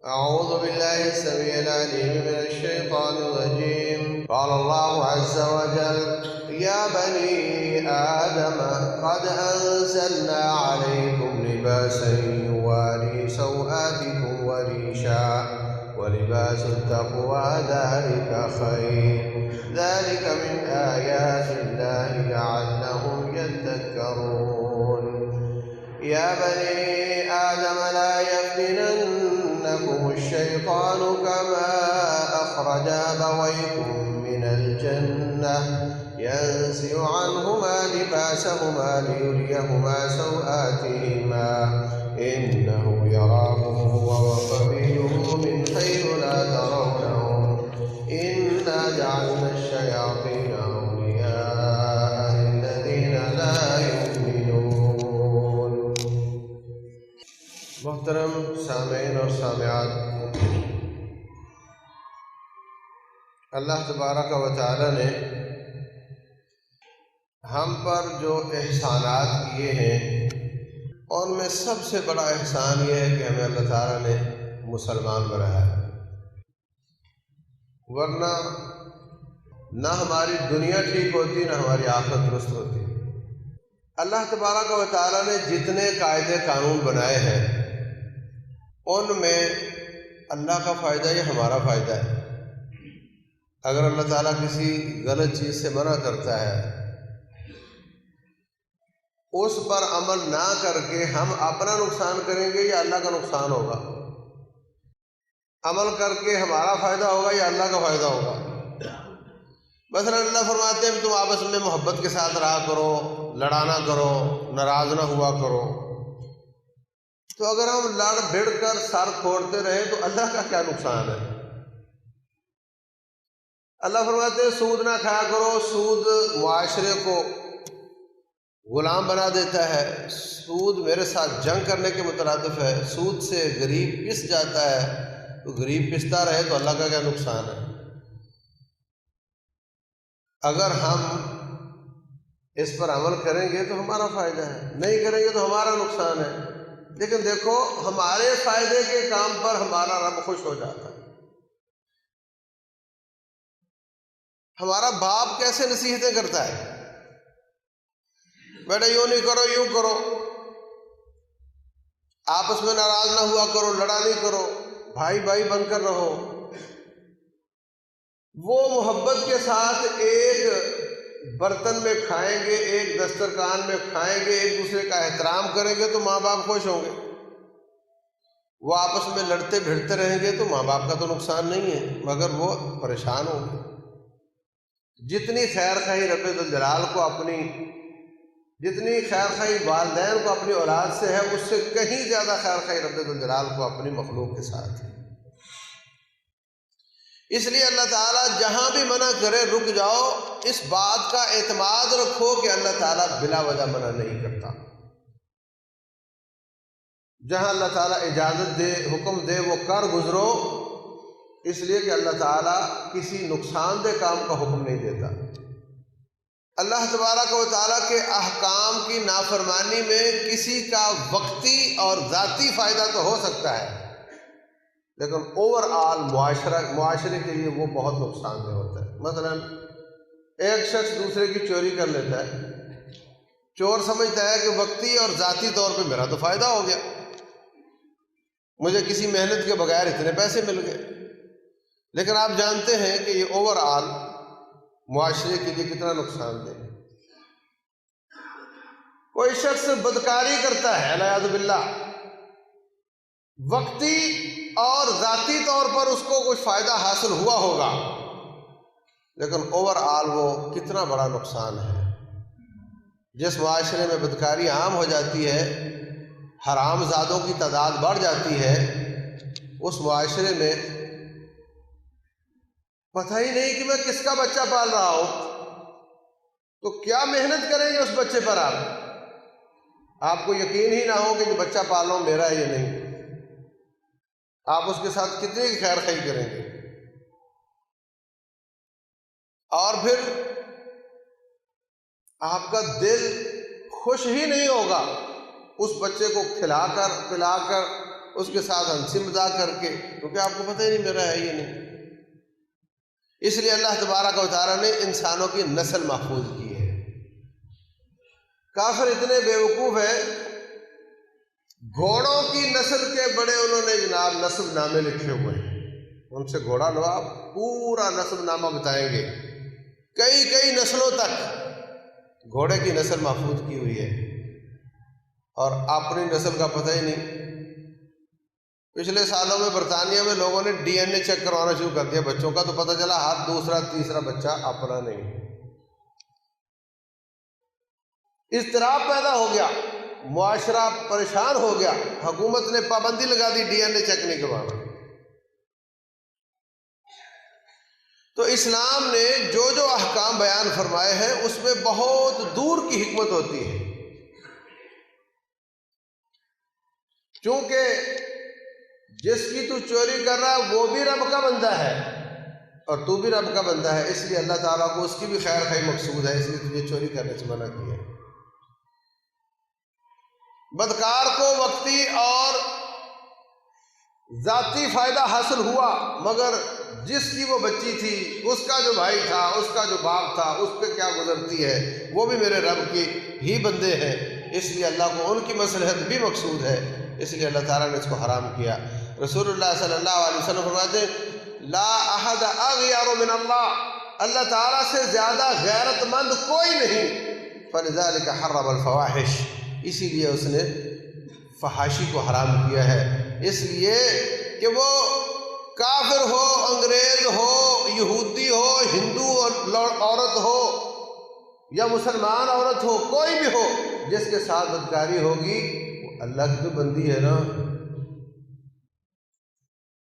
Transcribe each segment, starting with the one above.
أعوذ بالله السميع العليم من الشيطان الرجيم. قال الله عز وجل: يا بني آدم قد أنزلنا عليكم لباسا يواري سوآتكم وريشا ولباس التقوى ذلك خير ذلك من آيات الله لعلهم يذكرون. يا بني آدم لا يفتننكم الشيطان كما أخرج أبويكم من الجنة ينزع عنهما لباسهما ليريهما سوآتهما إنه يراكم هو وقبيله من حيث لا ترونهم إنا جعلنا الشياطين أولياء للذين لا يؤمنون. محترم سامعین اور سامعات، اللہ تبارک و تعالی نے ہم پر جو احسانات کیے ہیں ان میں سب سے بڑا احسان یہ ہے کہ ہمیں اللہ تعالیٰ نے مسلمان بنایا ہے، ورنہ نہ ہماری دنیا ٹھیک ہوتی نہ ہماری آخرت درست ہوتی۔ اللہ تبارک و تعالیٰ نے جتنے قاعدے قانون بنائے ہیں ان میں اللہ کا فائدہ یا ہمارا فائدہ ہے۔ اگر اللہ تعالیٰ کسی غلط چیز سے منع کرتا ہے، اس پر عمل نہ کر کے ہم اپنا نقصان کریں گے یا اللہ کا نقصان ہوگا؟ عمل کر کے ہمارا فائدہ ہوگا یا اللہ کا فائدہ ہوگا؟ مثلا اللہ فرماتے ہیں تم آپس میں محبت کے ساتھ رہا کرو، لڑانا کرو، ناراض نہ ہوا کرو۔ تو اگر ہم لڑ بھڑ کر سر پھوڑتے رہے تو اللہ کا کیا نقصان ہے؟ اللہ فرماتے ہیں سود نہ کھایا کرو، سود معاشرے کو غلام بنا دیتا ہے، سود میرے ساتھ جنگ کرنے کے مترادف ہے، سود سے غریب پس جاتا ہے، تو غریب پستا رہے تو اللہ کا کیا نقصان ہے؟ اگر ہم اس پر عمل کریں گے تو ہمارا فائدہ ہے، نہیں کریں گے تو ہمارا نقصان ہے۔ لیکن دیکھو ہمارے فائدے کے کام پر ہمارا رب خوش ہو جاتا ہے۔ ہمارا باپ کیسے نصیحتیں کرتا ہے، بیٹا یوں نہیں کرو، یوں کرو، آپس میں ناراض نہ ہوا کرو، لڑا نہیں کرو، بھائی بھائی بن کر رہو۔ وہ محبت کے ساتھ ایک برتن میں کھائیں گے، ایک دسترخوان میں کھائیں گے، ایک دوسرے کا احترام کریں گے تو ماں باپ خوش ہوں گے۔ وہ آپس میں لڑتے بھیڑتے رہیں گے تو ماں باپ کا تو نقصان نہیں ہے، مگر وہ پریشان ہوں گے۔ جتنی خیر خواہی رب ذوالجلال کو جتنی خیر خواہی والدین کو اپنی اولاد سے ہے، اس سے کہیں زیادہ خیر خواہی رب ذوالجلال کو اپنی مخلوق کے ساتھ ہے۔ اس لیے اللہ تعالیٰ جہاں بھی منع کرے رک جاؤ، اس بات کا اعتماد رکھو کہ اللہ تعالیٰ بلا وجہ منع نہیں کرتا۔ جہاں اللہ تعالیٰ اجازت دے، حکم دے، وہ کر گزرو، اس لیے کہ اللہ تعالیٰ کسی نقصان دہ کام کا حکم نہیں دیتا۔ اللہ تبارک و تعالیٰ کے احکام کی نافرمانی میں کسی کا وقتی اور ذاتی فائدہ تو ہو سکتا ہے، لیکن اوور آل معاشرے کے لیے وہ بہت نقصان دہ ہوتا ہے۔ مثلا ایک شخص دوسرے کی چوری کر لیتا ہے، چور سمجھتا ہے کہ وقتی اور ذاتی طور پہ میرا تو فائدہ ہو گیا، مجھے کسی محنت کے بغیر اتنے پیسے مل گئے، لیکن آپ جانتے ہیں کہ یہ اوور آل معاشرے کے لیے کتنا نقصان دہ ہے۔ کوئی شخص بدکاری کرتا ہے والعیاذ باللہ، وقتی اور ذاتی طور پر اس کو کچھ فائدہ حاصل ہوا ہوگا، لیکن اوور آل وہ کتنا بڑا نقصان ہے۔ جس معاشرے میں بدکاری عام ہو جاتی ہے، حرام زادوں کی تعداد بڑھ جاتی ہے، اس معاشرے میں پتہ ہی نہیں کہ میں کس کا بچہ پال رہا ہوں، تو کیا محنت کریں گے اس بچے پر آپ کو یقین ہی نہ ہو کہ جو بچہ پال رہا ہوں میرا ہے یا نہیں، آپ اس کے ساتھ کتنی خیر خواہی کریں گے۔ اور پھر آپ کا دل خوش ہی نہیں ہوگا اس بچے کو کھلا کر پلا کر اس کے ساتھ ہنسی مذاق کر کے، کیونکہ آپ کو پتہ ہی نہیں میرا ہے یہ نہیں۔ اس لیے اللہ تبارک و تعالیٰ نے انسانوں کی نسل محفوظ کی ہے۔ کافر اتنے بیوقوف ہیں، گھوڑوں کی نسل کے بڑے انہوں نے جناب نسب نامے لکھے ہوئے ہیں، ان سے گھوڑا لو آپ پورا نسب نامہ بتائیں گے، کئی نسلوں تک گھوڑے کی نسل محفوظ کی ہوئی ہے، اور اپنی نسل کا پتہ ہی نہیں۔ پچھلے سالوں میں برطانیہ میں لوگوں نے ڈی این اے چیک کروانا شروع کر دیا بچوں کا، تو پتہ چلا ہر دوسرا تیسرا بچہ اپنا نہیں۔ اضطراب پیدا ہو گیا، معاشرہ پریشان ہو گیا، حکومت نے پابندی لگا دی ڈی این اے چیک نہیں کروانا۔ تو اسلام نے جو احکام بیان فرمائے ہیں اس میں بہت دور کی حکمت ہوتی ہے، چونکہ جس کی تو چوری کر رہا ہے وہ بھی رب کا بندہ ہے اور تو بھی رب کا بندہ ہے، اس لیے اللہ تعالیٰ کو اس کی بھی خیر خواہی مقصود ہے، اس لیے تجھے چوری کرنے سے منع کیا ہے۔ بدکار کو وقتی اور ذاتی فائدہ حاصل ہوا، مگر جس کی وہ بچی تھی، اس کا جو بھائی تھا، اس کا جو باپ تھا، اس پہ کیا گزرتی ہے، وہ بھی میرے رب کی ہی بندے ہیں، اس لیے اللہ کو ان کی مصلحت بھی مقصود ہے، اس لیے اللہ تعالیٰ نے اس کو حرام کیا۔ رسول اللہ صلی اللہ علیہ وسلم فرماتے ہیں لا احد اغیر من اللہ تعالیٰ سے زیادہ غیرت مند کوئی نہیں، فلذلک حرم الفواحش، اسی لیے اس نے فحاشی کو حرام کیا ہے، اس لیے کہ وہ کافر ہو، انگریز ہو، یہودی ہو، ہندو عورت ہو یا مسلمان عورت ہو، کوئی بھی ہو، جس کے ساتھ بدکاری ہوگی وہ اللہ کی تو بندی ہے نا۔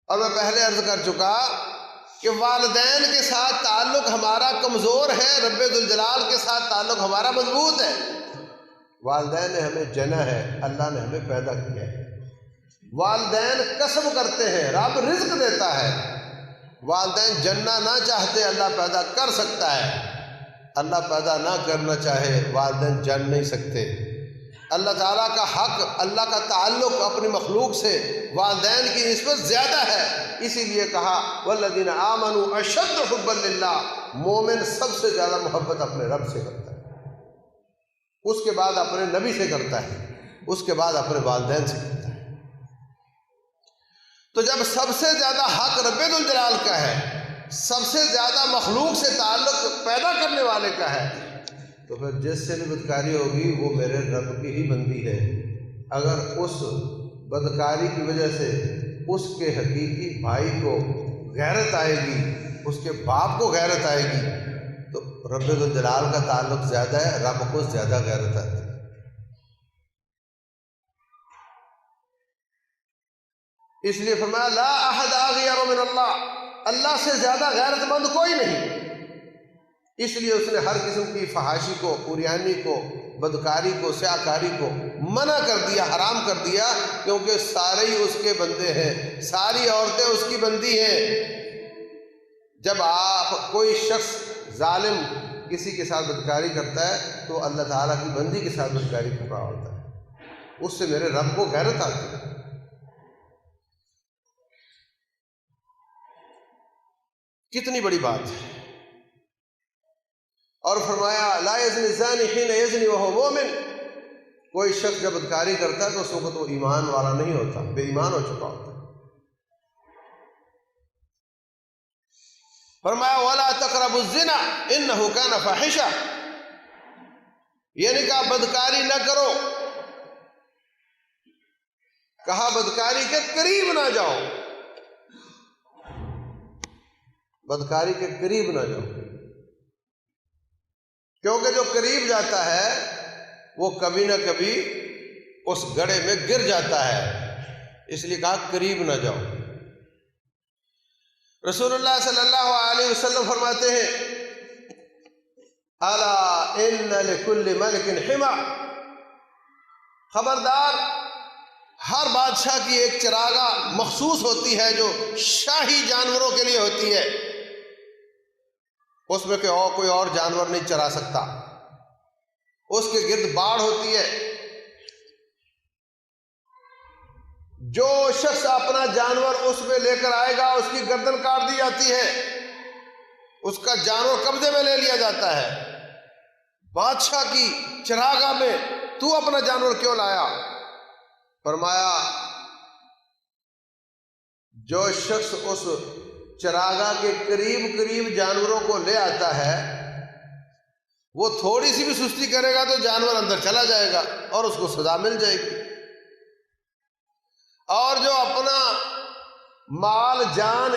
اور میں پہلے عرض کر چکا کہ والدین کے ساتھ تعلق ہمارا کمزور ہے، رب ذوالجلال کے ساتھ تعلق ہمارا مضبوط ہے۔ والدین نے ہمیں جنا ہے، اللہ نے ہمیں پیدا کیا ہے، والدین کسب کرتے ہیں، رب رزق دیتا ہے، والدین جننا نہ چاہتے اللہ پیدا کر سکتا ہے، اللہ پیدا نہ کرنا چاہے والدین جن نہیں سکتے۔ اللہ تعالیٰ کا حق، اللہ کا تعلق اپنی مخلوق سے والدین کی نسبت زیادہ ہے، اسی لیے کہا والذین آمنوا اشد حبا للہ، مومن سب سے زیادہ محبت اپنے رب سے کرتا ہے، اس کے بعد اپنے نبی سے کرتا ہے، اس کے بعد اپنے والدین سے کرتا ہے۔ تو جب سب سے زیادہ حق رب ذوالجلال کا ہے، سب سے زیادہ مخلوق سے تعلق پیدا کرنے والے کا ہے، تو پھر جس سے بھی بدکاری ہوگی وہ میرے رب کی ہی بندی ہے۔ اگر اس بدکاری کی وجہ سے اس کے حقیقی بھائی کو غیرت آئے گی، اس کے باپ کو غیرت آئے گی، تو رب ذوالجلال کا تعلق زیادہ ہے، رب کو زیادہ غیرت آتی ہے۔ اس لیے فرمایا لا احد اغیر من اللہ سے زیادہ غیرت مند کوئی نہیں، اس لیے اس نے ہر قسم کی فحاشی کو، عریانی کو، بدکاری کو، سیاہکاری کو منع کر دیا، حرام کر دیا، کیونکہ سارے ہی اس کے بندے ہیں، ساری عورتیں اس کی بندی ہیں۔ جب آپ کوئی شخص ظالم کسی کے ساتھ بدکاری کرتا ہے تو اللہ تعالیٰ کی بندی کے ساتھ بدکاری کر رہا ہوتا ہے، اس سے میرے رب کو غیرت آتی ہے۔ کتنی بڑی بات ہے۔ اور فرمایا لا یزنی الزانی حین یزنی وہو مومن، کوئی شخص جب بدکاری کرتا ہے تو اس وقت وہ ایمان والا نہیں ہوتا، بے ایمان ہو چکا ہوتا ہے۔ فرمایا ولا تقربوا الزنا انہ کان فاحشہ، یعنی کہا بدکاری نہ کرو، کہا بدکاری کے قریب نہ جاؤ، بدکاری کے قریب نہ جاؤ، کیونکہ جو قریب جاتا ہے وہ کبھی نہ کبھی اس گڑھے میں گر جاتا ہے، اس لیے کہا قریب نہ جاؤ۔ رسول اللہ صلی اللہ علیہ وسلم فرماتے ہیں الا ان لکل ملک حما، خبردار ہر بادشاہ کی ایک چراگاہ مخصوص ہوتی ہے جو شاہی جانوروں کے لیے ہوتی ہے، اس میں کوئی اور جانور نہیں چرا سکتا، اس کے گرد باڑ ہوتی ہے، جو شخص اپنا جانور اس میں لے کر آئے گا اس کی گردن کاٹ دی جاتی ہے، اس کا جانور قبضے میں لے لیا جاتا ہے۔ بادشاہ کی چراگاہ میں تو اپنا جانور کیوں لایا؟ فرمایا جو شخص اس چراگاہ کے قریب جانوروں کو لے آتا ہے وہ تھوڑی سی بھی سستی کرے گا تو جانور اندر چلا جائے گا اور اس کو سزا مل جائے گی، اور جو اپنا مال جان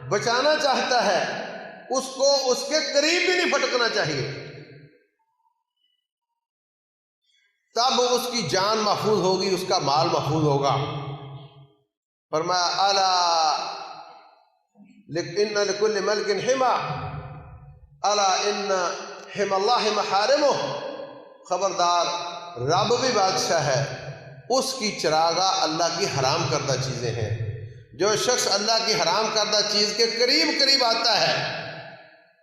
بچانا چاہتا ہے اس کو اس کے قریب بھی نہیں پھٹکنا چاہیے، تب اس کی جان محفوظ ہوگی، اس کا مال محفوظ ہوگا۔ فرمایا الا ان لکل ملک حما الا ان حم اللہ محارمہ، خبردار رب بھی بادشاہ ہے، اس کی چراگاہ اللہ کی حرام کردہ چیزیں ہیں۔ جو شخص اللہ کی حرام کردہ چیز کے قریب آتا ہے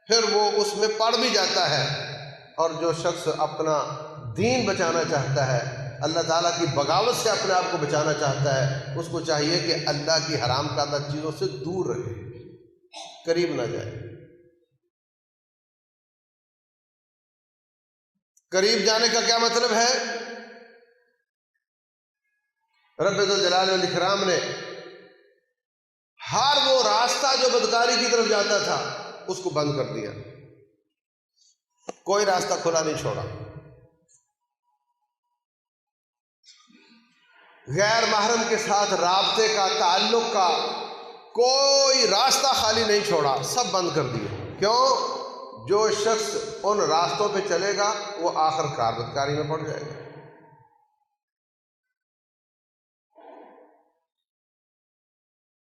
پھر وہ اس میں پڑ بھی جاتا ہے، اور جو شخص اپنا دین بچانا چاہتا ہے، اللہ تعالیٰ کی بغاوت سے اپنے آپ کو بچانا چاہتا ہے، اس کو چاہیے کہ اللہ کی حرام کردہ چیزوں سے دور رہے، قریب نہ جائے۔ قریب جانے کا کیا مطلب ہے؟ رب ذوالجلال والاکرام نے ہر وہ راستہ جو بدکاری کی طرف جاتا تھا اس کو بند کر دیا، کوئی راستہ کھلا نہیں چھوڑا۔ غیر محرم کے ساتھ رابطے کا، تعلق کا کوئی راستہ خالی نہیں چھوڑا، سب بند کر دیا۔ کیوں؟ جو شخص ان راستوں پہ چلے گا وہ آخر کار بدکاری میں پڑ جائے گا۔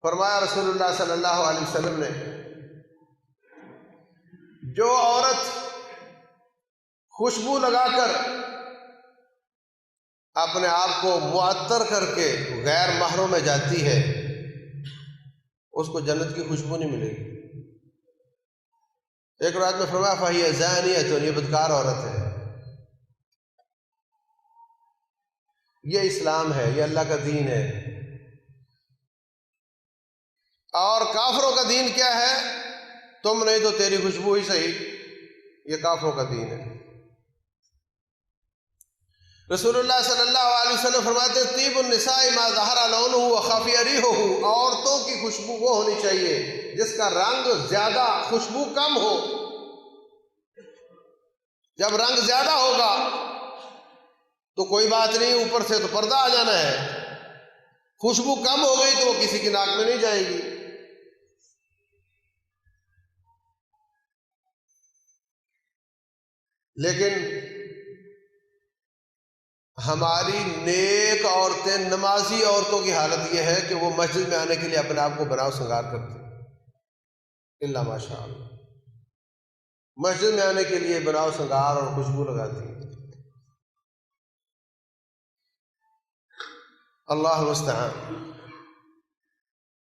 فرمایا رسول اللہ صلی اللہ علیہ وسلم نے جو عورت خوشبو لگا کر اپنے آپ کو معطر کر کے غیر محرم میں جاتی ہے اس کو جنت کی خوشبو نہیں ملے گی۔ ایک روایت میں فرمایا فَهِيَ زَانِيَةٌ، یہ بدکار عورت ہے۔ یہ اسلام ہے، یہ اللہ کا دین ہے۔ اور کافروں کا دین کیا ہے؟ تم نہیں تو تیری خوشبو ہی صحیح، یہ کافروں کا دین ہے۔ رسول اللہ صلی اللہ علیہ وسلم فرماتے ہیں طیب النساء ما ظہر لونہ وخفی ریحہ، عورتوں کی خوشبو وہ ہونی چاہیے جس کا رنگ زیادہ، خوشبو کم ہو۔ جب رنگ زیادہ ہوگا تو کوئی بات نہیں، اوپر سے تو پردہ آ جانا ہے، خوشبو کم ہو گئی تو وہ کسی کی ناک میں نہیں جائے گی۔ لیکن ہماری نیک عورتیں، نمازی عورتوں کی حالت یہ ہے کہ وہ مسجد میں آنے کے لیے اپنے آپ کو بناؤ سنگار کرتی، الا ماشاء اللہ، مسجد میں آنے کے لیے بناؤ سنگار اور خوشبو لگاتی۔ اللہ المستعان۔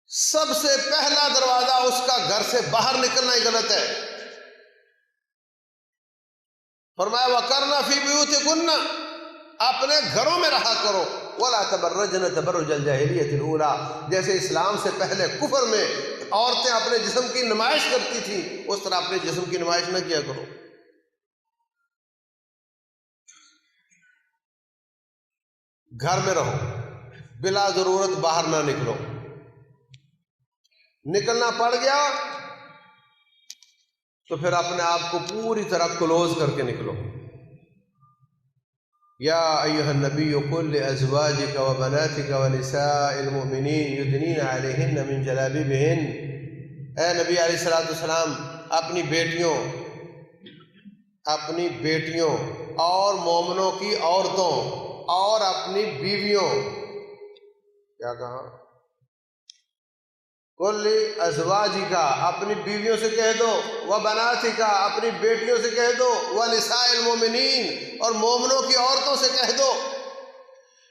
سب سے پہلا دروازہ اس کا گھر سے باہر نکلنا ہی غلط ہے۔ فرمایا وَقَرْنَ فِي بُيُوتِكُنَّ، اپنے گھروں میں رہا کرو، وَلَا تَبَرَّجْنَ تَبَرُّجَ الْجَاهِلِيَّةِ الْأُولَىٰ، جیسے اسلام سے پہلے کفر میں عورتیں اپنے جسم کی نمائش کرتی تھیں اس طرح اپنے جسم کی نمائش نہ کیا کرو۔ گھر میں رہو، بلا ضرورت باہر نہ نکلو، نکلنا پڑ گیا تو پھر اپنے آپ کو پوری طرح کلوز کر کے نکلو۔ یا ایھا النبی قل لازواجک وبناتک ونساء المؤمنین یدنین علیہن من جلابیبہن، اے نبی علیہ السلام اپنی بیٹیوں اور مومنوں کی عورتوں اور اپنی بیویوں، کیا کہا؟ قل لازواجک، اپنی بیویوں سے کہہ دو، وبناتک، اپنی بیٹیوں سے کہہ دو، ونساء المؤمنین، اور مومنوں کی عورتوں سے کہہ دو،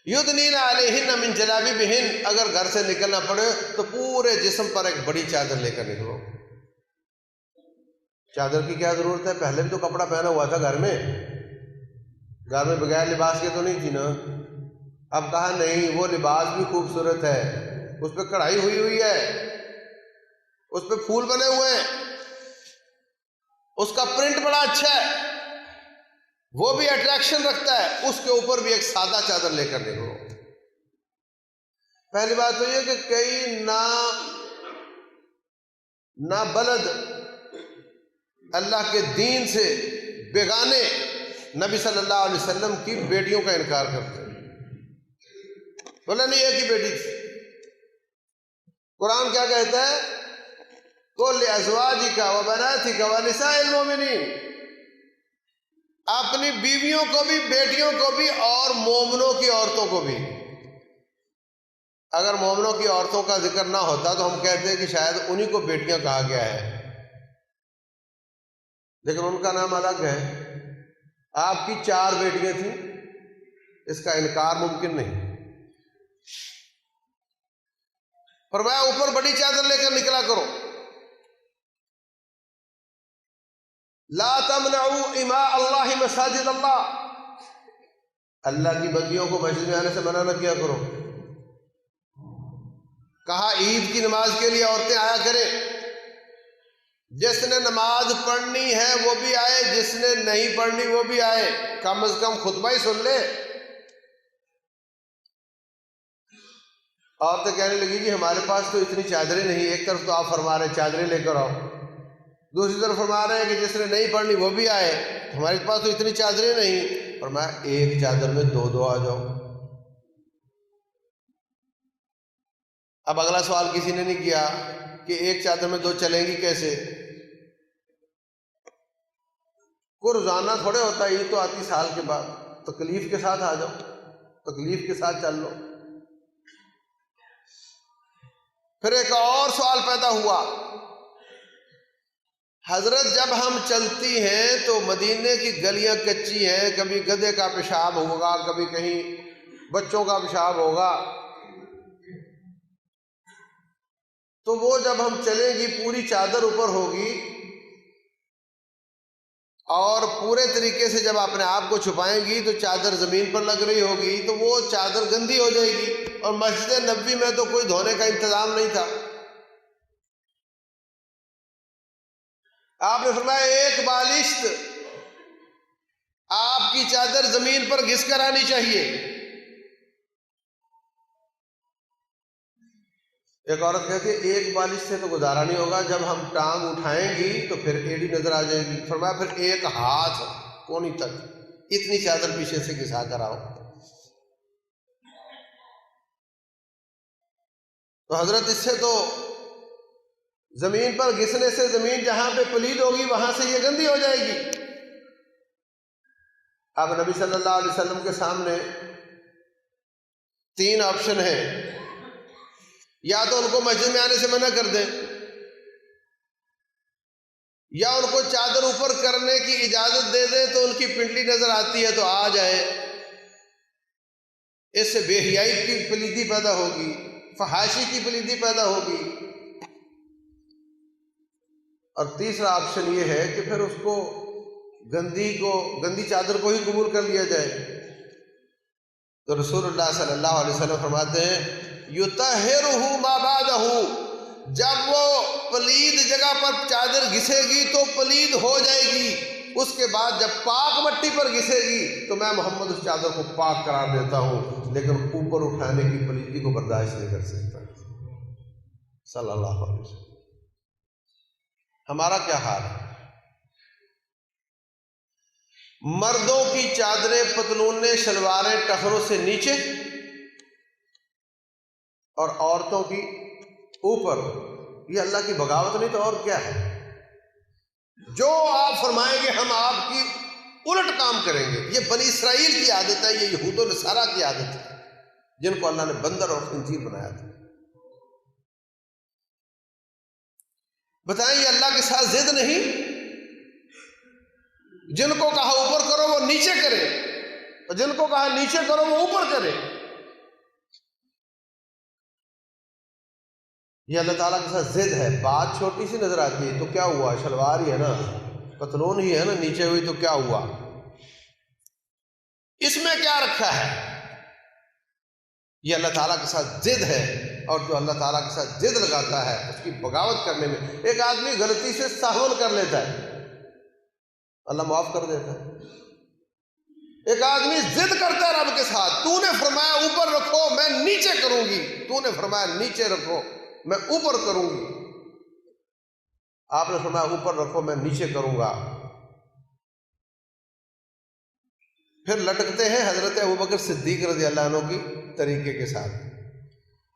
یدنین علیہن من جلابیبہن، اگر گھر سے نکلنا پڑے تو پورے جسم پر ایک بڑی چادر لے کر نکلو۔ چادر کی کیا ضرورت ہے؟ پہلے بھی تو کپڑا پہنا ہوا تھا گھر میں بغیر لباس کے تو نہیں تھی نا، اب کہا نہیں، وہ لباس بھی خوبصورت ہے، اس پہ کڑھائی ہوئی ہوئی ہے، اس پہ پھول بنے ہوئے ہیں، اس کا پرنٹ بڑا اچھا ہے، وہ بھی اٹریکشن رکھتا ہے، اس کے اوپر بھی ایک سادہ چادر لے کر نکلو۔ پہلی بات تو یہ کہ کئی نا بلد اللہ کے دین سے بیگانے نبی صلی اللہ علیہ وسلم کی بیٹیوں کا انکار کرتے ہیں، بولا نہیں ایک ہی بیٹی تھی۔ قرآن کیا کہتا ہے؟ قُل لِأَزْوَاجِكَ وَبَنَاتِكَ وَنِسَاءِ الْمُؤْمِنِينَ، اپنی بیویوں کو بھی، بیٹیوں کو بھی، اور مومنوں کی عورتوں کو بھی۔ اگر مومنوں کی عورتوں کا ذکر نہ ہوتا تو ہم کہتے ہیں کہ شاید انہی کو بیٹیاں کہا گیا ہے، لیکن ان کا نام الگ ہے۔ آپ کی 4 بیٹیاں تھیں، اس کا انکار ممکن نہیں۔ فرمایا اوپر بڑی چادر لے کر نکلا کرو۔ لا تمنعوا اماء اللہ مساجد اللہ، اللہ کی بندیوں کو مسجد میں آنے سے منع نہ کیا کرو۔ کہا عید کی نماز کے لیے عورتیں آیا کریں، جس نے نماز پڑھنی ہے وہ بھی آئے، جس نے نہیں پڑھنی وہ بھی آئے، کم از کم خطبہ ہی سن لے۔ عورتیں کہنے لگی جی ہمارے پاس تو اتنی چادریں نہیں، ایک طرف تو آپ فرما رہے ہیں چادریں لے کر آؤ، دوسری طرف فرما رہے ہیں کہ جس نے نہیں پڑھنی وہ بھی آئے، ہمارے پاس تو اتنی چادریں نہیں۔ فرمایا ایک چادر میں 2 آ جاؤ۔ اب اگلا سوال کسی نے نہیں کیا کہ ایک چادر میں 2 چلیں گی کیسے؟ کوئی روزانہ تھوڑے ہوتا ہے، یہ تو آتی سال کے بعد، تکلیف کے ساتھ آ جاؤ، تکلیف کے ساتھ چل لو۔ پھر ایک اور سوال پیدا ہوا، حضرت جب ہم چلتی ہیں تو مدینے کی گلیاں کچی ہیں، کبھی گدھے کا پیشاب ہوگا، کبھی کہیں بچوں کا پیشاب ہوگا، تو وہ جب ہم چلیں گی پوری چادر اوپر ہوگی اور پورے طریقے سے جب اپنے آپ کو چھپائیں گی تو چادر زمین پر لگ رہی ہوگی، تو وہ چادر گندی ہو جائے گی، اور مسجد نبوی میں تو کوئی دھونے کا انتظام نہیں تھا۔ آپ نے فرمایا ایک بالشت آپ کی چادر زمین پر گھس کر آنی چاہیے۔ ایک عورت کہتی ہے ایک بالش سے تو گزارا نہیں ہوگا، جب ہم ٹانگ اٹھائیں گی تو پھر ایڑی نظر آ جائے گی۔ فرمایا پھر ایک ہاتھ کونی تک اتنی چادر پیچھے سے گھسا کر آؤ۔ تو حضرت اس سے تو زمین پر گھسنے سے زمین جہاں پہ پلید ہوگی وہاں سے یہ گندی ہو جائے گی۔ اب نبی صلی اللہ علیہ وسلم کے سامنے 3 آپشن ہیں، یا تو ان کو مسجد میں آنے سے منع کر دیں، یا ان کو چادر اوپر کرنے کی اجازت دے دیں تو ان کی پنڈلی نظر آتی ہے تو آ جائے، اس سے بے حیائی کی پلیدی پیدا ہوگی، فحاشی کی پلیدی پیدا ہوگی۔ اور تیسرا آپشن یہ ہے کہ پھر اس کو گندی چادر کو ہی قبول کر لیا جائے۔ تو رسول اللہ صلی اللہ علیہ وسلم فرماتے ہیں یطہرہ ما بعدہ، جب وہ پلید جگہ پر چادر گھسے گی تو پلید ہو جائے گی، اس کے بعد جب پاک مٹی پر گھسے گی تو میں محمد اس چادر کو پاک قرار دیتا ہوں، لیکن اوپر اٹھانے کی پلیدی کو برداشت نہیں کر سکتا۔ صلی اللہ علیہ وسلم۔ ہمارا کیا حال ہے؟ مردوں کی چادریں، پتلونیں، شلواریں ٹخنوں سے نیچے، اور عورتوں کی اوپر۔ یہ اللہ کی بغاوت نہیں تو اور کیا ہے؟ جو آپ فرمائیں گے ہم آپ کی الٹ کام کریں گے۔ یہ بنی اسرائیل کی عادت ہے، یہ یہود و نصارہ کی عادت ہے، جن کو اللہ نے بندر اور خنزیر بنایا تھا۔ بتائیں یہ اللہ کے ساتھ ضد نہیں؟ جن کو کہا اوپر کرو وہ نیچے کرے، اور جن کو کہا نیچے کرو وہ اوپر کرے۔ یہ اللہ تعالیٰ کے ساتھ ضد ہے۔ بات چھوٹی سی نظر آتی ہے تو کیا ہوا، شلوار ہی ہے نا، پتلون ہی ہے نا، نیچے ہوئی تو کیا ہوا، اس میں کیا رکھا ہے؟ یہ اللہ تعالیٰ کے ساتھ ضد ہے، اور جو اللہ تعالیٰ کے ساتھ ضد لگاتا ہے اس کی بغاوت کرنے میں، ایک آدمی غلطی سے سہون کر لیتا ہے، اللہ معاف کر دیتا ہے۔ ایک آدمی ضد کرتا ہے رب کے ساتھ، تو نے فرمایا اوپر رکھو میں نیچے کروں گی، تو نے فرمایا نیچے رکھو میں اوپر کروں گی، آپ نے فرمایا اوپر رکھو میں نیچے کروں گا۔ پھر لٹکتے ہیں حضرت ابوبکر صدیق رضی اللہ عنہ کی طریقے کے ساتھ،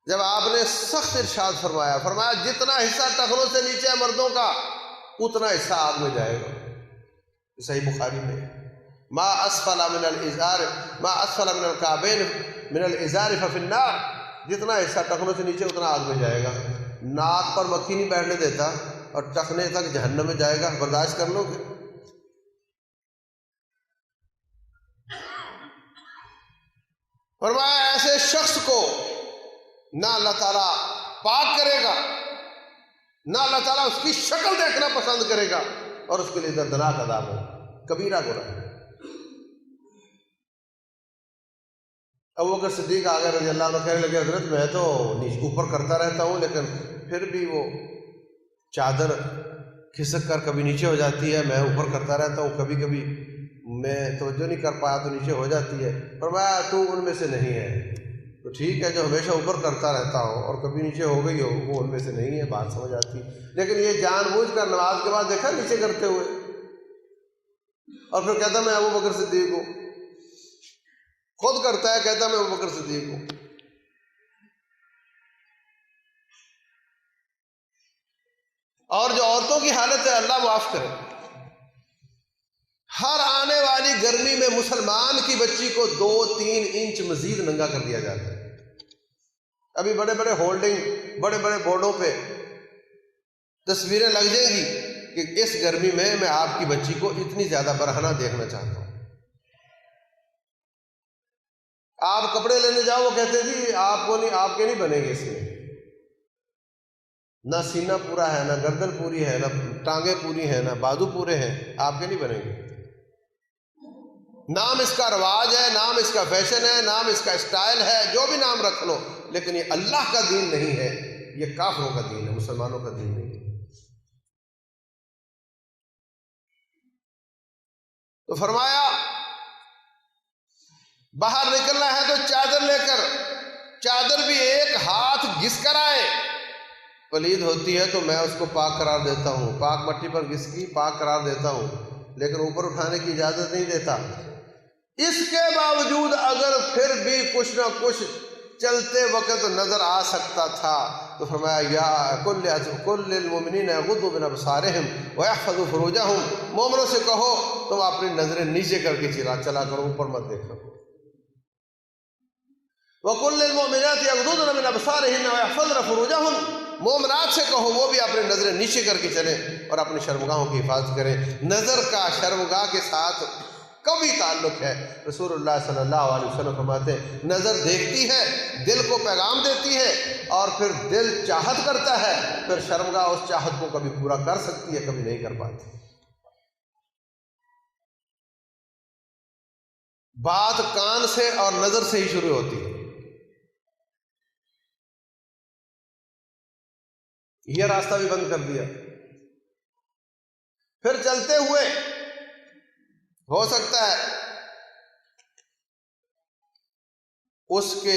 جب آپ نے سخت ارشاد فرمایا جتنا حصہ ٹخنوں سے نیچے ہے مردوں کا اتنا حصہ آگ میں جائے گا، صحیح بخاری میں، ما اسفل من الکعبین من الازار ففی النار، جتنا حصہ ٹخنوں سے نیچے اتنا آگ میں جائے گا۔ ناک پر مکھی نہیں بیٹھنے دیتا اور ٹخنے تک جہنم میں جائے گا، برداشت کر لو گے؟ فرمایا ایسے شخص کو نہ اللہ تعالیٰ پاک کرے گا، نہ اللہ تعالیٰ اس کی شکل دیکھنا پسند کرے گا، اور اس کے لیے دردناک عذاب ہے، کبیرہ گناہ ہے۔ ابوبکر صدیق آگے رضی اللہ عنہ کہنے لگے حضرت میں تو اوپر کرتا رہتا ہوں لیکن پھر بھی وہ چادر کھسک کر کبھی نیچے ہو جاتی ہے، میں اوپر کرتا رہتا ہوں، کبھی کبھی میں توجہ نہیں کر پایا تو نیچے ہو جاتی ہے۔ فرمایا تو ان میں سے نہیں ہے، تو ٹھیک ہے جو ہمیشہ اوپر کرتا رہتا ہو اور کبھی نیچے ہو گئی ہو وہ ان میں سے نہیں ہے، بات سمجھ آتی، لیکن یہ جان بوجھ کر نماز کے بعد دیکھا نیچے کرتے ہوئے، اور پھر کہتا میں ابوبکر صدیق ہوں، خود کرتا ہے کہتا میں ابوبکر صدیق ہوں۔ اور جو عورتوں کی حالت ہے اللہ معاف کرے، ہر آنے والی گرمی میں مسلمان کی بچی کو 2-3 انچ مزید ننگا کر دیا جاتا ہے۔ ابھی بڑے بڑے ہولڈنگ، بڑے بڑے بورڈوں پہ تصویریں لگ جائیں گی کہ اس گرمی میں آپ کی بچی کو اتنی زیادہ برہنہ دیکھنا چاہتا ہوں۔ آپ کپڑے لینے جاؤ وہ کہتے جی آپ کے نہیں بنے گے، اس میں نہ سینہ پورا ہے، نہ گردن پوری ہے، نہ ٹانگیں پوری ہیں، نہ بازو پورے ہیں، آپ کے نہیں بنے گے۔ نام اس کا رواج ہے، نام اس کا فیشن ہے، نام اس کا اسٹائل ہے، جو بھی نام رکھ لو، لیکن یہ اللہ کا دین نہیں ہے، یہ کافروں کا دین ہے، مسلمانوں کا دین نہیں ہے۔ تو فرمایا باہر نکلنا ہے تو چادر لے کر، چادر بھی ایک ہاتھ گھس کر آئے، پلید ہوتی ہے تو میں اس کو پاک قرار دیتا ہوں، پاک مٹی پر گھس کی پاک قرار دیتا ہوں، لیکن اوپر اٹھانے کی اجازت نہیں دیتا۔ اس کے باوجود اگر پھر بھی کچھ نہ کچھ چلتے وقت نظر آ سکتا تھا تو فرمایا یا کل للمؤمنین یغضوا من ابصارہم ویحفظوا فروجہم، مومنوں سے کہو تم اپنی نظریں نیچے کر کے چلا کرو، اوپر مت دیکھا کرو۔ وَقُلْ لِلْمُؤْمِنَاتِ يَغْضُضْنَ مِنْ أَبْصَارِهِنَّ وَيَحْفَظْنَ فُرُوجَهُنَّ، مومنات سے کہو وہ بھی اپنی نظریں نیچے کر کے چلیں اور اپنی شرمگاہوں کی حفاظت کریں۔ نظر کا شرمگاہ کے ساتھ کبھی تعلق ہے؟ رسول اللہ صلی اللہ علیہ وسلم فرماتے ہیں نظر دیکھتی ہے، دل کو پیغام دیتی ہے، اور پھر دل چاہت کرتا ہے، پھر شرمگاہ اس چاہت کو کبھی پورا کر سکتی ہے، کبھی نہیں کر پاتی۔ بات کان سے اور نظر سے ہی شروع ہوتی ہے، یہ راستہ بھی بند کر دیا۔ پھر چلتے ہوئے ہو سکتا ہے اس کے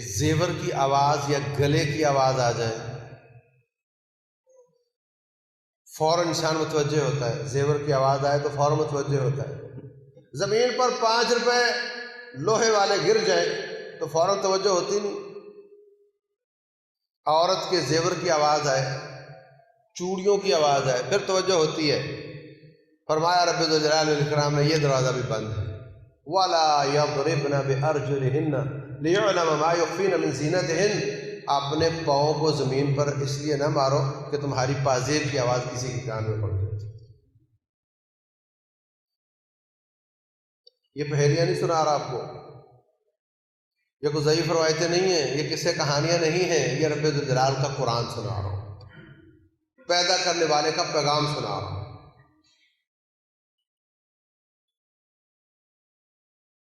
زیور کی آواز یا گلے کی آواز آ جائے، فوراً انسان متوجہ ہوتا ہے، زیور کی آواز آئے تو فوراً متوجہ ہوتا ہے۔ زمین پر 5 روپے لوہے والے گر جائیں تو فوراً توجہ ہوتی نہیں۔ عورت کے زیور کی آواز آئے، چوڑیوں کی آواز آئے، پھر توجہ ہوتی ہے۔ فرمایا رب ذوالجلال والاکرام نے یہ دروازہ بھی بند ہے، وَلَا يَضْرِبْنَ بِأَرْجُلِهِنَّ لِيُعْلَمَ مَا يُخْفِينَ مِنْ زِينَتِهِنَّ، اپنے پاؤں کو زمین پر اس لیے نہ مارو کہ تمہاری پازیب کی آواز کسی کے کان میں پڑ جائے۔ یہ پہیلیاں نہیں سنا رہا آپ کو، یہ کوئی ضعیف روایتیں نہیں ہیں، یہ قصے کہانیاں نہیں ہیں، یہ رب ذوالجلال کا قرآن سنا رہا ہوں، پیدا کرنے والے کا پیغام سنا رہا ہوں۔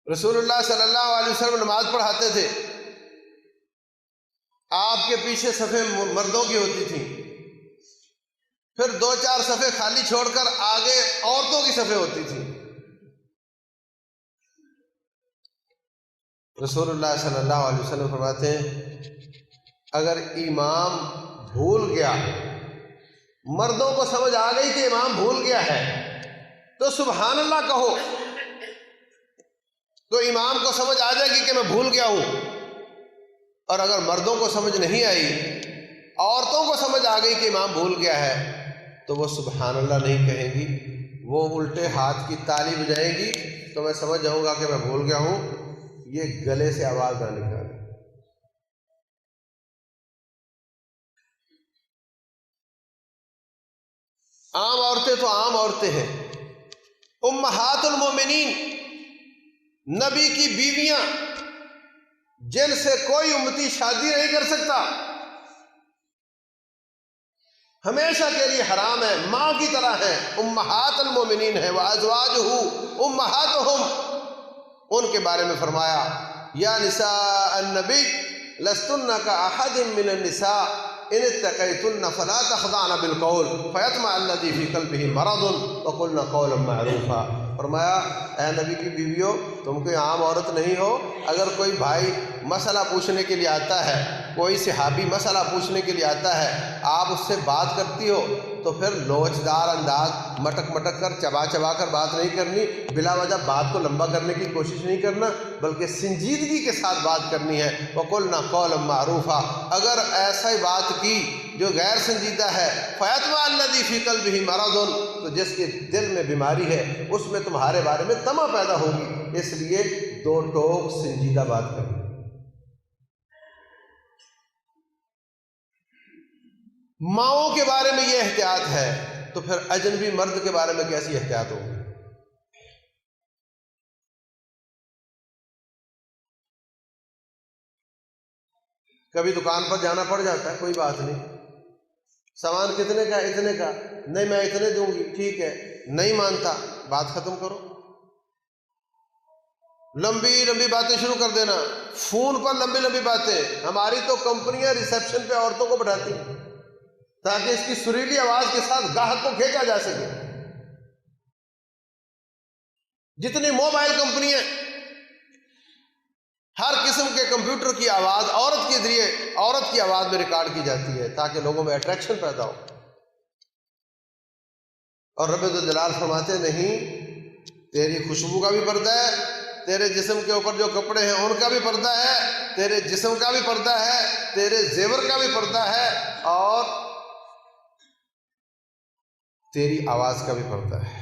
رسول اللہ صلی اللہ علیہ وسلم نماز پڑھاتے تھے، آپ کے پیچھے صفیں مردوں کی ہوتی تھیں، پھر 2-4 صفیں خالی چھوڑ کر آگے عورتوں کی صفیں ہوتی تھیں۔ رسول اللہ صلی اللہ علیہ وسلم فرماتے ہیں اگر امام بھول گیا، مردوں کو سمجھ آ گئی کہ امام بھول گیا ہے تو سبحان اللہ کہو، تو امام کو سمجھ آ جائے گی کہ میں بھول گیا ہوں۔ اور اگر مردوں کو سمجھ نہیں آئی، عورتوں کو سمجھ آ گئی کہ امام بھول گیا ہے، تو وہ سبحان اللہ نہیں کہیں گی، وہ الٹے ہاتھ کی تالی بجائیں گی تو میں سمجھ جاؤں گا کہ میں بھول گیا ہوں، یہ گلے سے آواز نہ نکالے۔ عام عورتیں تو عام عورتیں ہیں، امہات المومنین، نبی کی بیویاں جن سے کوئی امتی شادی نہیں کر سکتا، ہمیشہ کے لیے حرام ہے، ماں کی طرح ہے، امہات المومنین ہے، وازواجہ امہاتہم، ان کے بارے میں فرمایا یا نساء النبی لستن کاحد من النساء ان اتقیتن فلا تخضعن بالقول فیطمع الذی فی قلبہ مرض وقلن قولا معروفا۔ فرمایا اے نبی کی بیویوں، تم کوئی عام عورت نہیں ہو، اگر کوئی بھائی مسئلہ پوچھنے کے لیے آتا ہے، کوئی صحابی مسئلہ پوچھنے کے لیے آتا ہے، آپ اس سے بات کرتی ہو تو پھر لوچدار انداز، مٹک مٹک کر، چبا چبا کر بات نہیں کرنی، بلا وجہ بات کو لمبا کرنے کی کوشش نہیں کرنا، بلکہ سنجیدگی کے ساتھ بات کرنی ہے۔ وَقُلْنَا قَوْلًا مَعْرُوفًا، اگر ایسا ہی بات کی جو غیر سنجیدہ ہے، فَيَطْمَعَ الَّذِي فِي قَلْبِهِ مَرَضٌ، تو جس کے دل میں بیماری ہے اس میں تمہارے بارے میں طمع پیدا ہوگی، اس لیے دو ٹوک سنجیدہ بات کرنی۔ ماؤں کے بارے میں یہ احتیاط ہے تو پھر اجنبی مرد کے بارے میں کیسی احتیاط ہوگی؟ کبھی دکان پر جانا پڑ جاتا ہے، کوئی بات نہیں، سامان کتنے کا؟ اتنے کا، نہیں میں اتنے دوں گی، ٹھیک ہے، نہیں مانتا، بات ختم کرو، لمبی لمبی باتیں شروع کر دینا، فون پر لمبی لمبی باتیں۔ ہماری تو کمپنیاں ریسیپشن پہ عورتوں کو بٹھاتی ہیں تاکہ اس کی سریلی آواز کے ساتھ گاہک کو کھینچا جا سکے۔ جتنی موبائل کمپنیاں، ہر قسم کے کمپیوٹر کی آواز عورت کے ذریعے، عورت کی آواز میں ریکارڈ کی جاتی ہے تاکہ لوگوں میں اٹریکشن پیدا ہو۔ اور رب الجلال فرماتے نہیں، تیری خوشبو کا بھی پردہ ہے، تیرے جسم کے اوپر جو کپڑے ہیں ان کا بھی پردہ ہے، تیرے جسم کا بھی پردہ ہے، تیرے زیور کا بھی پردہ ہے، اور تیری آواز کا بھی پردہ ہے۔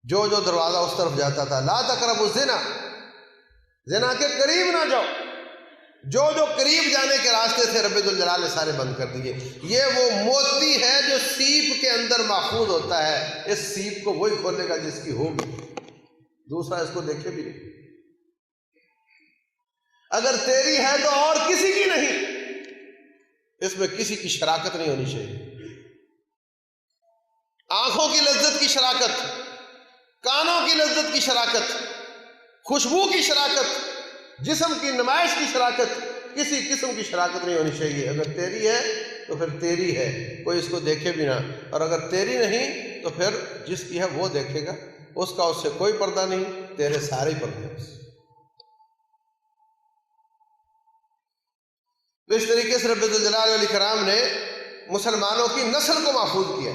جو جو دروازہ اس طرف جاتا تھا، لا تقربوا الزنا، زنا کے قریب نہ جاؤ، جو جو قریب جانے کے راستے تھے رب الجلال نے سارے بند کر دیے۔ یہ وہ موتی ہے جو سیپ کے اندر محفوظ ہوتا ہے، اس سیپ کو وہی کھولے گا جس کی ہوگی، دوسرا اس کو دیکھے بھی نہیں۔ اگر تیری ہے تو اور کسی کی نہیں، اس میں کسی کی شراکت نہیں ہونی چاہیے۔ آنکھوں کی لذت کی شراکت، کانوں کی لذت کی شراکت، خوشبو کی شراکت، جسم کی نمائش کی شراکت، کسی قسم کی شراکت نہیں ہونی چاہیے۔ اگر تیری ہے تو پھر تیری ہے، کوئی اس کو دیکھے بھی نہ، اور اگر تیری نہیں تو پھر جس کی ہے وہ دیکھے گا، اس کا اس سے کوئی پردہ نہیں، تیرے سارے ہی پردے ہیں۔ تو اس طریقے سے رب الجلال والاکرام نے مسلمانوں کی نسل کو محفوظ کیا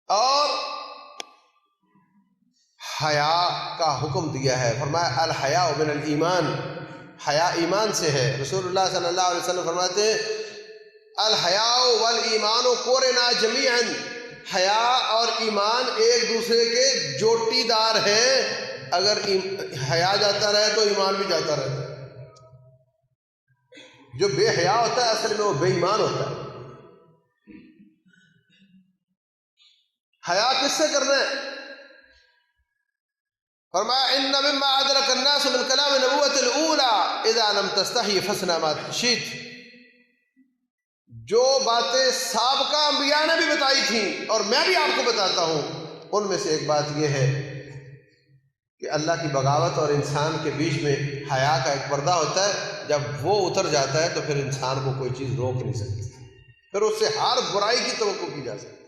اور حیا کا حکم دیا ہے۔ فرمایا الحیاء من الایمان، حیا ایمان سے ہے۔ رسول اللہ صلی اللہ علیہ وسلم فرماتے ہیں الحیاء والایمان قرنا جمیعا، حیا اور ایمان ایک دوسرے کے جوٹی دار ہیں، اگر حیا جاتا رہے تو ایمان بھی جاتا رہتا ہے۔ جو بے حیا ہوتا ہے اصل میں وہ بے ایمان ہوتا ہے۔ حیا کس سے کرنا ہے؟ فرمایا ان مما ادرک الناس من کلام نبوت الاولى اذا لم تستحی فاصنع ما شئت، جو باتیں سابقہ انبیاء نے بھی بتائی تھیں اور میں بھی آپ کو بتاتا ہوں، ان میں سے ایک بات یہ ہے کہ کہ اللہ کی بغاوت اور انسان کے بیچ میں حیا کا ایک پردہ ہوتا ہے، جب وہ اتر جاتا ہے تو پھر انسان کو کوئی چیز روک نہیں سکتی، پھر اس سے ہر برائی کی توقع کی جا سکتی۔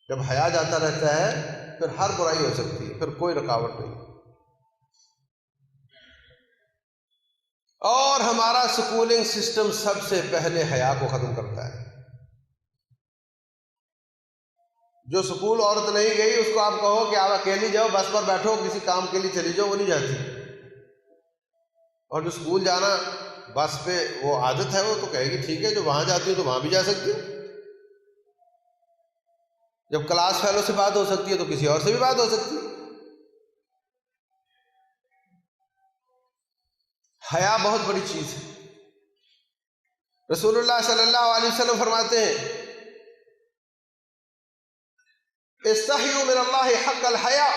جب حیا جاتا رہتا ہے پھر ہر برائی ہو سکتی ہے، پھر کوئی رکاوٹ نہیں۔ اور ہمارا سکولنگ سسٹم سب سے پہلے حیا کو ختم کرتا ہے۔ جو سکول عورت نہیں گئی اس کو آپ کہو کہ آپ اکیلی جاؤ، بس پر بیٹھو، کسی کام کے لیے چلی جاؤ، وہ نہیں جاتی۔ اور جو سکول جانا بس پہ وہ عادت ہے، وہ تو کہے گی ٹھیک ہے، جو وہاں جاتی ہوں تو وہاں بھی جا سکتی ہوں۔ جب کلاس فیلو سے بات ہو سکتی ہے تو کسی اور سے بھی بات ہو سکتی ہے۔ حیا بہت بڑی چیز ہے۔ رسول اللہ صلی اللہ علیہ وسلم فرماتے ہیں استحیوا من اللہ حق الحیا،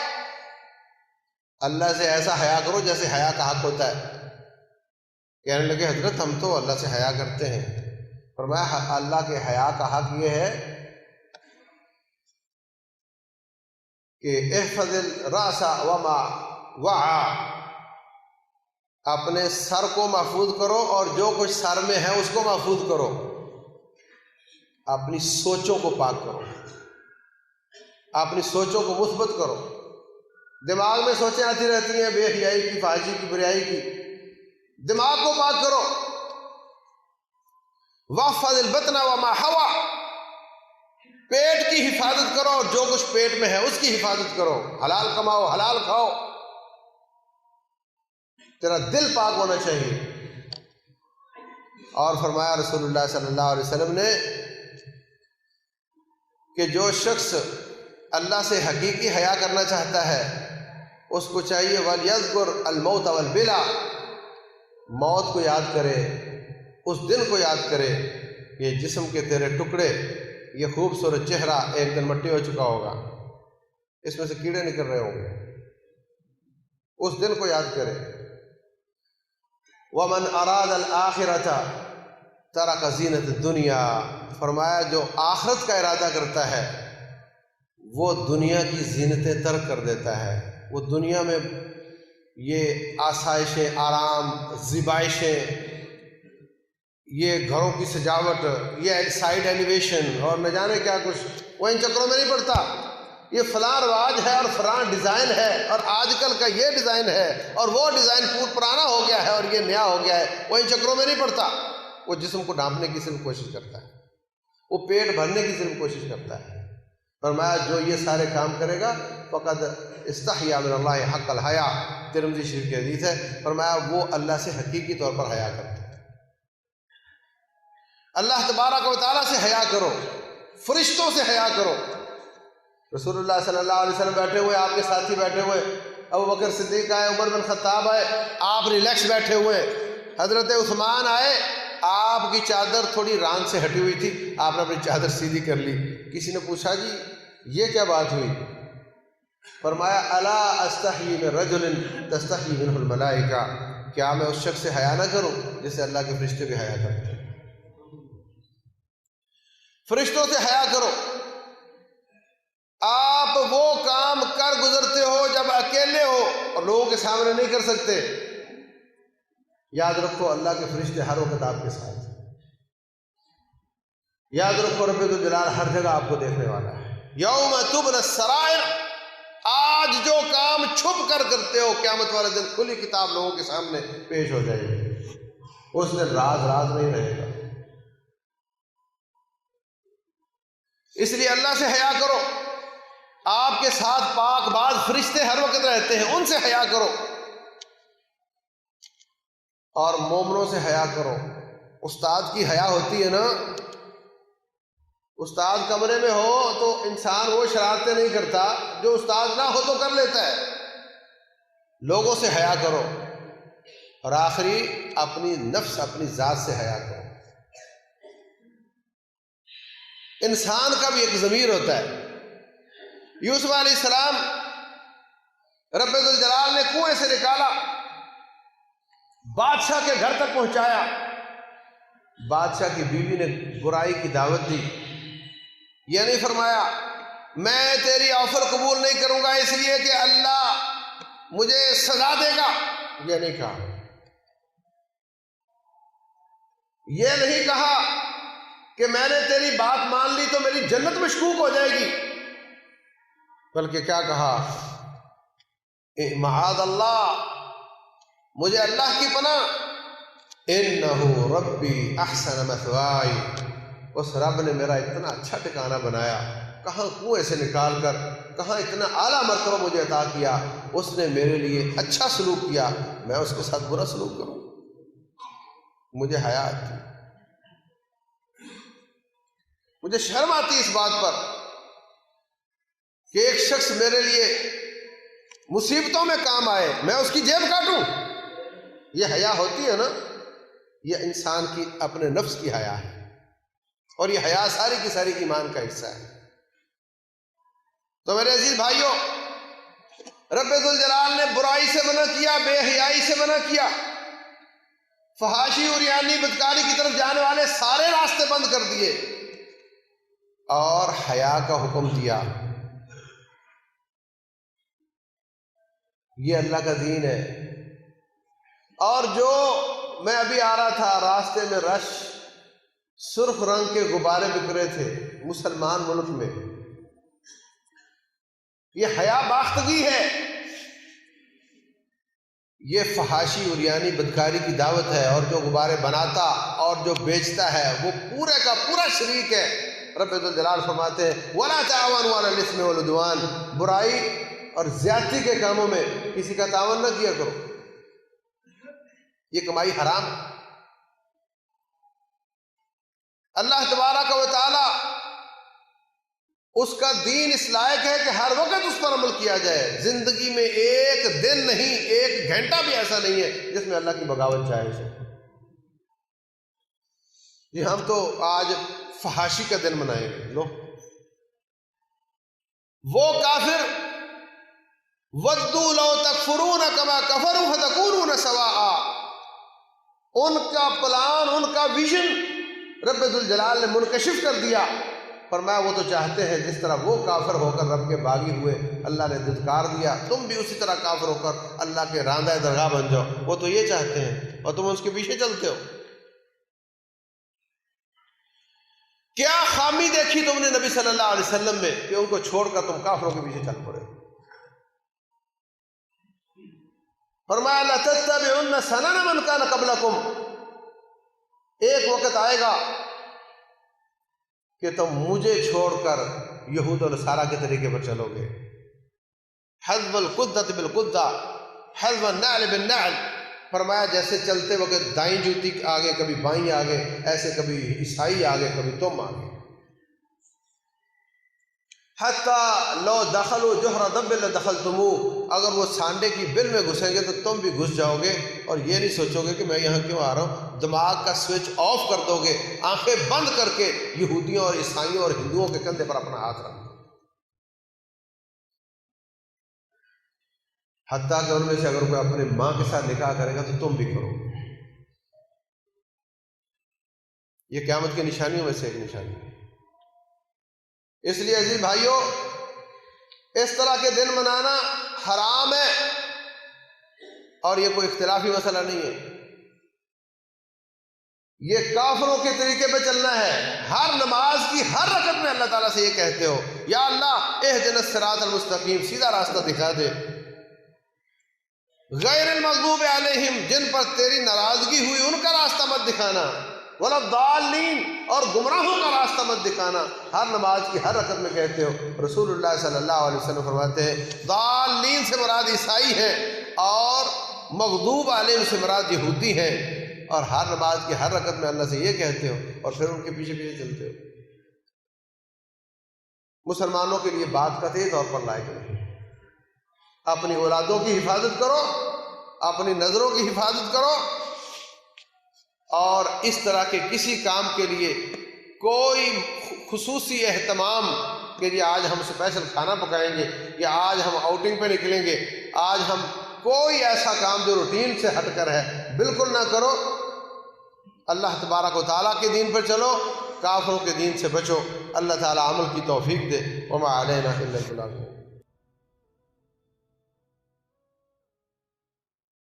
اللہ سے ایسا حیا کرو جیسے حیا کا حق ہوتا ہے۔ کہنے لگے حضرت ہم تو اللہ سے حیا کرتے ہیں۔ فرمایا اللہ کے حیا کا حق یہ ہے کہ احفظ الراس وما وعى، اپنے سر کو محفوظ کرو اور جو کچھ سر میں ہے اس کو محفوظ کرو، اپنی سوچوں کو پاک کرو، اپنی سوچوں کو مثبت کرو۔ دماغ میں سوچیں آتی رہتی ہیں بے حیائی کی، فحاشی کی، بریائی کی، دماغ کو پاک کرو۔ واحفظ البطن وما حوى، پیٹ کی حفاظت کرو اور جو کچھ پیٹ میں ہے اس کی حفاظت کرو، حلال کماؤ، حلال کھاؤ، تیرا دل پاک ہونا چاہیے۔ اور فرمایا رسول اللہ صلی اللہ علیہ وسلم نے کہ جو شخص اللہ سے حقیقی حیا کرنا چاہتا ہے اس کو چاہیے وَلْيَذْكُرْ الْمَوْتَ وَالْبِلَى، موت کو یاد کرے، اس دن کو یاد کرے کہ جسم کے تیرے ٹکڑے، یہ خوبصورت چہرہ ایک دن مٹی ہو چکا ہوگا، اس میں سے کیڑے نکل رہے ہوں گے، اس دن کو یاد کرے۔ وَمَنْ أَرَادَ الْآخِرَةَ تَرَكَ زِينَةَ الدُّنْيَا، فرمایا جو آخرت کا ارادہ کرتا ہے وہ دنیا کی زینتیں ترک کر دیتا ہے۔ وہ دنیا میں یہ آسائشیں، آرام، زیبائشیں، یہ گھروں کی سجاوٹ، یہ سائڈ ایلیویشن اور نہ جانے کیا کچھ، وہ ان چکروں میں نہیں پڑتا۔ یہ فلاں رواج ہے اور فلاں ڈیزائن ہے اور آج کل کا یہ ڈیزائن ہے اور وہ ڈیزائن پرانا ہو گیا ہے اور یہ نیا ہو گیا ہے، وہ ان چکروں میں نہیں پڑتا۔ وہ جسم کو ڈھانپنے کی صرف کوشش کرتا ہے، وہ پیٹ بھرنے کی صرف کوشش کرتا ہے۔ فرمایا جو یہ سارے کام کرے گا فقد استحیا من اللہ حق الحیا، ترمذی شریف کی حدیث ہے۔ فرمایا وہ اللہ سے حقیقی طور پر حیا کرتا ہے۔ اللہ تبارک و تعالیٰ سے حیا کرو، فرشتوں سے حیا کرو۔ رسول اللہ صلی اللہ علیہ وسلم بیٹھے ہوئے، آپ کے ساتھی بیٹھے ہوئے، ابو بکر صدیق آئے، عمر بن خطاب آئے، آپ ریلیکس بیٹھے ہوئے، حضرت عثمان آئے، آپ کی چادر تھوڑی ران سے ہٹی ہوئی تھی، آپ نے اپنی چادر سیدھی کر لی۔ کسی نے پوچھا جی یہ کیا بات ہوئی؟ فرمایا الا استحیی من رجل تستحیی منہ الملائکہ، کیا میں اس شخص سے حیا نہ کروں جس سے اللہ کے فرشتے بھی حیا کرتے ہیں؟ فرشتوں سے حیا کرو۔ آپ وہ کام کر گزرتے ہو جب اکیلے ہو اور لوگوں کے سامنے نہیں کر سکتے، یاد رکھو اللہ کے فرشتے ہر وقت آپ کے ساتھ ہیں۔ یاد رکھو رب الجلال ہر جگہ آپ کو دیکھنے والا ہے۔ یوم تبلی السرائر، آج جو کام چھپ کر کرتے ہو قیامت والے دن کھلی کتاب لوگوں کے سامنے پیش ہو جائے گی، اس دن راز راز نہیں رہے گا۔ اس لیے اللہ سے حیا کرو۔ آپ کے ساتھ پاک باز فرشتے ہر وقت رہتے ہیں، ان سے حیا کرو اور مومنوں سے حیا کرو۔ استاد کی حیا ہوتی ہے نا، استاد کمرے میں ہو تو انسان وہ شرارتیں نہیں کرتا، جو استاد نہ ہو تو کر لیتا ہے۔ لوگوں سے حیا کرو اور آخری اپنی نفس، اپنی ذات سے حیا کرو۔ انسان کا بھی ایک ضمیر ہوتا ہے۔ یوسف علیہ السلام رب الجلال نے کنویں سے نکالا، بادشاہ کے گھر تک پہنچایا، بادشاہ کی بیوی نے برائی کی دعوت دی۔ یہ نہیں فرمایا میں تیری آفر قبول نہیں کروں گا اس لیے کہ اللہ مجھے سزا دے گا، یہ نہیں کہا۔ یہ نہیں کہا کہ میں نے تیری بات مان لی تو میری جنت مشکوک ہو جائے گی، بلکہ کیا کہا؟ معاذ اللہ، مجھے اللہ کی پناہ، انہ ربی احسن مثوائی، اس رب نے میرا اتنا اچھا ٹھکانہ بنایا، کہاں کنویں سے نکال کر کہاں اتنا اعلیٰ مرتبہ مجھے عطا کیا، اس نے میرے لیے اچھا سلوک کیا، میں اس کے ساتھ برا سلوک کروں؟ مجھے حیا آتی، مجھے شرم آتی اس بات پر کہ ایک شخص میرے لیے مصیبتوں میں کام آئے، میں اس کی جیب کاٹوں۔ یہ حیا ہوتی ہے نا، یہ انسان کی اپنے نفس کی حیا ہے، اور یہ حیا ساری کی ساری ایمان کا حصہ ہے۔ تو میرے عزیز بھائیوں، رب ذوالجلال نے برائی سے منع کیا، بے حیائی سے منع کیا، فحاشی عریانی بدکاری کی طرف جانے والے سارے راستے بند کر دیے، اور حیا کا حکم دیا۔ یہ اللہ کا دین ہے۔ اور جو میں ابھی آ رہا تھا، راستے میں رش، سرخ رنگ کے غبارے بکھرے تھے مسلمان ملک میں۔ یہ حیا باختگی ہے، یہ فحاشی عریانی بدکاری کی دعوت ہے، اور جو غبارے بناتا اور جو بیچتا ہے وہ پورے کا پورا شریک ہے۔ رب ذوالجلال فرماتے ہیں وَلَا تَعَاوَنُوا عَلَى الْإِثْمِ وَالْعُدْوَانِ، برائی اور زیادتی کے کاموں میں کسی کا تعاون نہ کیا کرو، یہ کمائی حرام ہے۔ اللہ تبارک و تعالی اس کا دین اس لائق ہے کہ ہر وقت اس پر عمل کیا جائے۔ زندگی میں ایک دن نہیں، ایک گھنٹہ بھی ایسا نہیں ہے جس میں اللہ کی بغاوت جائز ہے۔ جی ہم تو آج فحاشی کا دن منائیں گے، لو وہ کافر وَدُّوا لَوْ تَكْفُرُونَ كَمَا كَفَرُوا فَتَكُونُونَ سَوَاءً، ان کا پلان، ان کا ویژن رب ذوالجلال نے منکشف کر دیا۔ فرمایا وہ تو چاہتے ہیں جس طرح وہ کافر ہو کر رب کے باغی ہوئے، اللہ نے دھتکار دیا، تم بھی اسی طرح کافر ہو کر اللہ کے راندہ درگاہ بن جاؤ۔ وہ تو یہ چاہتے ہیں اور تم اس کے پیچھے چلتے ہو۔ کیا خامی دیکھی تم نے نبی صلی اللہ علیہ وسلم میں کہ ان کو چھوڑ کر تم کافروں کے پیچھے چل پڑے؟ فرمایا لَتَتَّبِعُنَّ سَنَنَ مَنْ كَانَ قَبْلَكُمْ، ایک وقت آئے گا کہ تم مجھے چھوڑ کر یہود و نصارہ کے طریقے پر چلو گے۔ حذو القدۃ بالقدہ، حذو النعل بالنعل، فرمایا جیسے چلتے وقت دائیں جوتی آگے کبھی بائیں آگے، ایسے کبھی عیسائی آگے کبھی تم آگے۔ حتیٰ لو دخلوا جحر دب لدخلتموہ، اگر وہ سانڈے کی بل میں گھسیں گے تو تم بھی گھس جاؤ گے، اور یہ نہیں سوچو گے کہ میں یہاں کیوں آ رہا ہوں۔ دماغ کا سوئچ آف کر دو گے، آنکھیں بند کر کے یہودیوں اور عیسائیوں اور ہندوؤں کے کندھے پر اپنا ہاتھ رکھ دو، حتیٰ کہ ان میں سے اگر کوئی اپنی ماں کے ساتھ نکاح کرے گا تو تم بھی کرو۔ یہ قیامت کی نشانیوں میں سے ایک نشانی ہے۔ اس لیے عزیز بھائیوں، اس طرح کے دن منانا حرام ہے، اور یہ کوئی اختلافی مسئلہ نہیں ہے۔ یہ کافروں کے طریقے پہ چلنا ہے۔ ہر نماز کی ہر رکعت میں اللہ تعالیٰ سے یہ کہتے ہو یا اللہ اہدنا الصراط المستقیم، سیدھا راستہ دکھا دے، غیر المغضوب علیہم، جن پر تیری ناراضگی ہوئی ان کا راستہ مت دکھانا، ولا الضالین، اور گمراہوں کا راستہ مت دکھانا۔ ہر نماز کی ہر رکعت میں کہتے ہو۔ رسول اللہ صلی اللہ علیہ وسلم فرماتے ہیں ضالین سے مراد عیسائی ہیں، اور مغضوب علیہم سے مراد یہودی ہیں، اور ہر نماز کی ہر رکعت میں اللہ سے یہ کہتے ہو اور پھر ان کے پیچھے پیچھے چلتے ہو۔ مسلمانوں کے لیے بات قطعی طور پر لائق نہیں۔ اپنی اولادوں کی حفاظت کرو، اپنی نظروں کی حفاظت کرو، اور اس طرح کے کسی کام کے لیے کوئی خصوصی اہتمام کہ جی آج ہم اسپیشل کھانا پکائیں گے، یا آج ہم آؤٹنگ پہ نکلیں گے، آج ہم کوئی ایسا کام جو روٹین سے ہٹ کر ہے بالکل نہ کرو۔ اللہ تبارک و تعالیٰ کے دین پر چلو، کافروں کے دین سے بچو۔ اللہ تعالیٰ عمل کی توفیق دے۔ وما علینا الا البلاغ۔